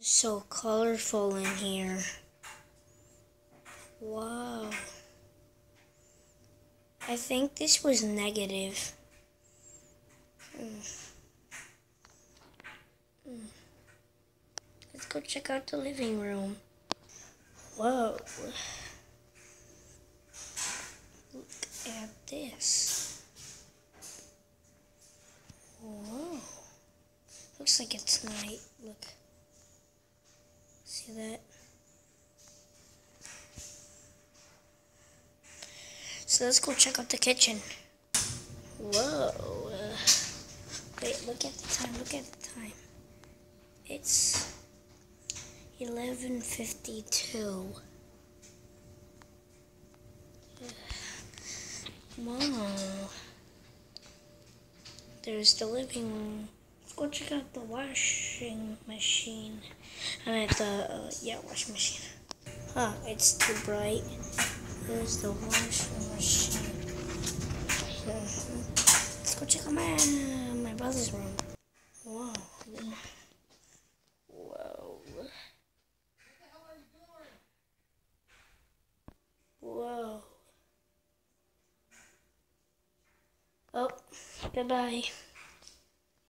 So colorful in here. Wow. I think this was negative. Let's go check out the living room. Whoa. Look at this. Whoa. Looks like it's night. Look. See that? So let's go check out the kitchen. Whoa. Wait, look at the time. Look at the time. It's 11:52. Wow. There's the living room. Let's go check out the washing machine. I meant the, washing machine. Huh, it's too bright. There's the washing machine. Let's go check out my brother's room. Whoa. Whoa. Whoa. Oh, goodbye.